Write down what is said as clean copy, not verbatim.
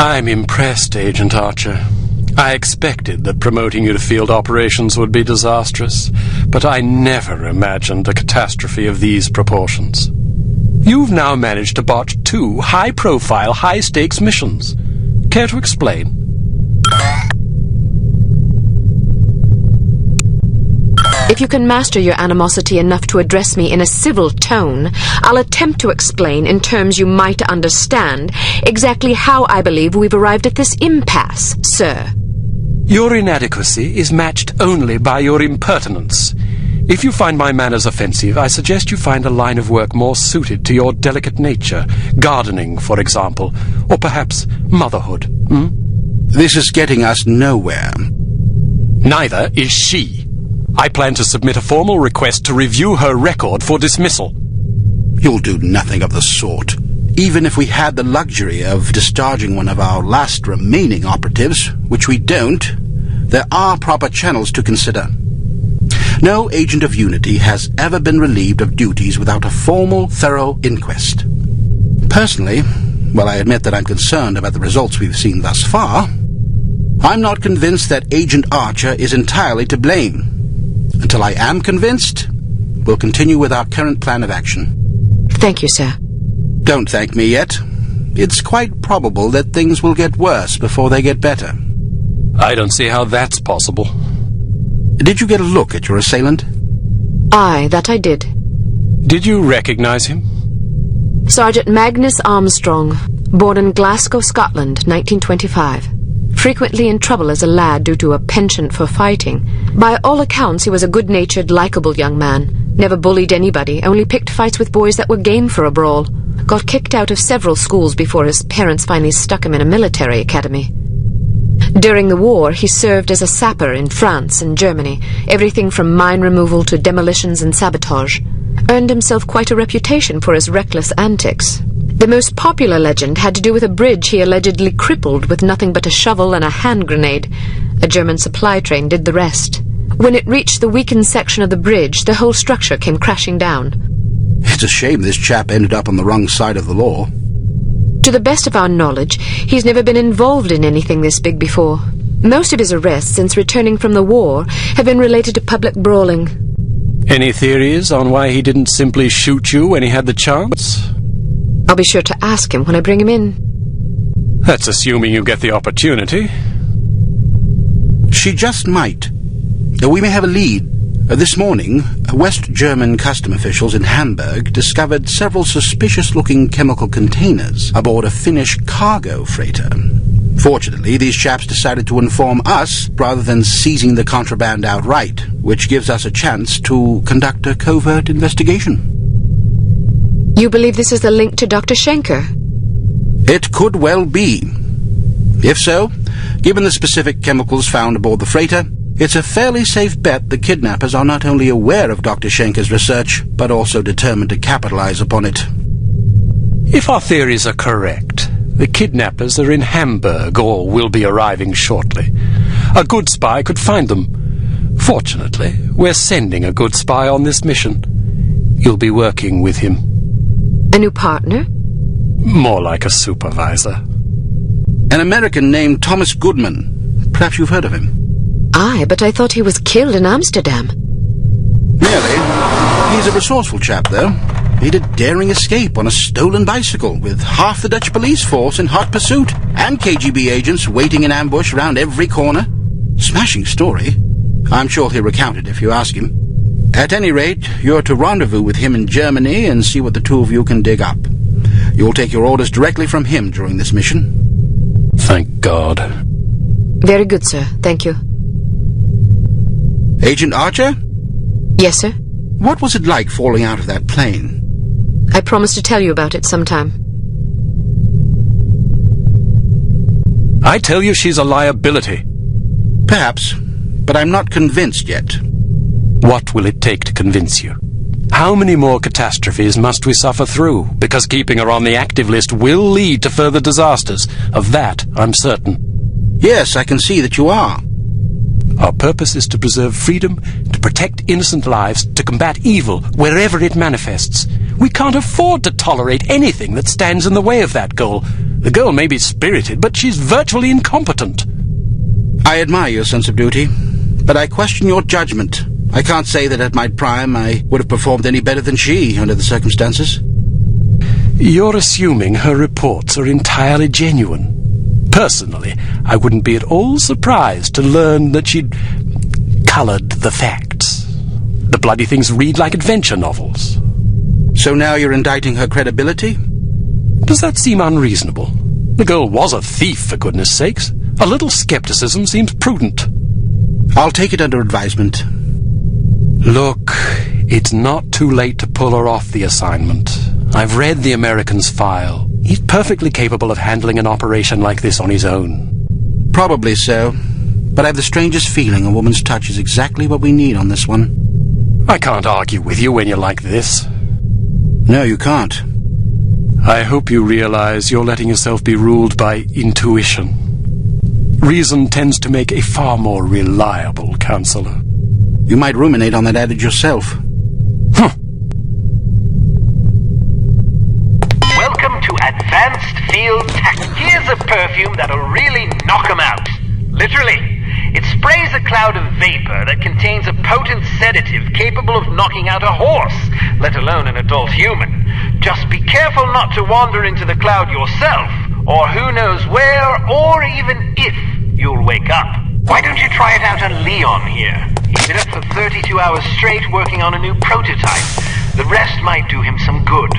I'm impressed, Agent Archer. I expected that promoting you to field operations would be disastrous, but I never imagined a catastrophe of these proportions. You've now managed to botch 2 high-profile, high-stakes missions. Care to explain? If you can master your animosity enough to address me in a civil tone, I'll attempt to explain in terms you might understand exactly how I believe we've arrived at this impasse, sir. Your inadequacy is matched only by your impertinence. If you find my manners offensive, I suggest you find a line of work more suited to your delicate nature. Gardening, for example, or perhaps motherhood. This is getting us nowhere. Neither is she. I plan to submit a formal request to review her record for dismissal. You'll do nothing of the sort. Even if we had the luxury of discharging one of our last remaining operatives, which we don't, there are proper channels to consider. No agent of Unity has ever been relieved of duties without a formal, thorough inquest. Personally, while I admit that I'm concerned about the results we've seen thus far, I'm not convinced that Agent Archer is entirely to blame. Until I am convinced, we'll continue with our current plan of action. Thank you, sir. Don't thank me yet. It's quite probable that things will get worse before they get better. I don't see how that's possible. Did you get a look at your assailant? Aye, that I did. Did you recognize him? Sergeant Magnus Armstrong, born in Glasgow, Scotland, 1925. Frequently in trouble as a lad due to a penchant for fighting. By all accounts, he was a good-natured, likable young man. Never bullied anybody, only picked fights with boys that were game for a brawl. Got kicked out of several schools before his parents finally stuck him in a military academy. During the war, he served as a sapper in France and Germany, everything from mine removal to demolitions and sabotage. Earned himself quite a reputation for his reckless antics. The most popular legend had to do with a bridge he allegedly crippled with nothing but a shovel and a hand grenade. A German supply train did the rest. When it reached the weakened section of the bridge, the whole structure came crashing down. It's a shame this chap ended up on the wrong side of the law. To the best of our knowledge, he's never been involved in anything this big before. Most of his arrests since returning from the war have been related to public brawling. Any theories on why he didn't simply shoot you when he had the chance? I'll be sure to ask him when I bring him in. That's assuming you get the opportunity. She just might. We may have a lead. This morning, West German custom officials in Hamburg discovered several suspicious-looking chemical containers aboard a Finnish cargo freighter. Fortunately, these chaps decided to inform us rather than seizing the contraband outright, which gives us a chance to conduct a covert investigation. You believe this is the link to Dr. Schenker? It could well be. If so, given the specific chemicals found aboard the freighter, it's a fairly safe bet the kidnappers are not only aware of Dr. Schenker's research, but also determined to capitalize upon it. If our theories are correct, the kidnappers are in Hamburg or will be arriving shortly. A good spy could find them. Fortunately, we're sending a good spy on this mission. You'll be working with him. A new partner? More like a supervisor. An American named Thomas Goodman. Perhaps you've heard of him. Aye, but I thought he was killed in Amsterdam. Nearly. He's a resourceful chap, though. He did a daring escape on a stolen bicycle with half the Dutch police force in hot pursuit and KGB agents waiting in ambush around every corner. Smashing story. I'm sure he'll recount it if you ask him. At any rate, you're to rendezvous with him in Germany and see what the two of you can dig up. You'll take your orders directly from him during this mission. Thank God. Very good, sir. Thank you. Agent Archer? Yes, sir? What was it like falling out of that plane? I promise to tell you about it sometime. I tell you she's a liability. Perhaps, but I'm not convinced yet. What will it take to convince you? How many more catastrophes must we suffer through? Because keeping her on the active list will lead to further disasters. Of that, I'm certain. Yes, I can see that you are. Our purpose is to preserve freedom, to protect innocent lives, to combat evil wherever it manifests. We can't afford to tolerate anything that stands in the way of that goal. The girl may be spirited, but she's virtually incompetent. I admire your sense of duty, but I question your judgment. I can't say that at my prime I would have performed any better than she under the circumstances. You're assuming her reports are entirely genuine. Personally, I wouldn't be at all surprised to learn that she'd coloured the facts. The bloody things read like adventure novels. So now you're indicting her credibility? Does that seem unreasonable? The girl was a thief, for goodness sakes. A little skepticism seems prudent. I'll take it under advisement. Look, it's not too late to pull her off the assignment. I've read the American's file. He's perfectly capable of handling an operation like this on his own. Probably so, but I have the strangest feeling a woman's touch is exactly what we need on this one. I can't argue with you when you're like this. No, you can't. I hope you realize you're letting yourself be ruled by intuition. Reason tends to make a far more reliable counselor. You might ruminate on that adage yourself. Welcome to Advanced Field Tactics. Here's a perfume that'll really knock 'em out. Literally. It sprays a cloud of vapor that contains a potent sedative capable of knocking out a horse, let alone an adult human. Just be careful not to wander into the cloud yourself, or who knows where, or even if you'll wake up. Why don't you try it out on Leon here? He's been up for 32 hours straight working on a new prototype. The rest might do him some good.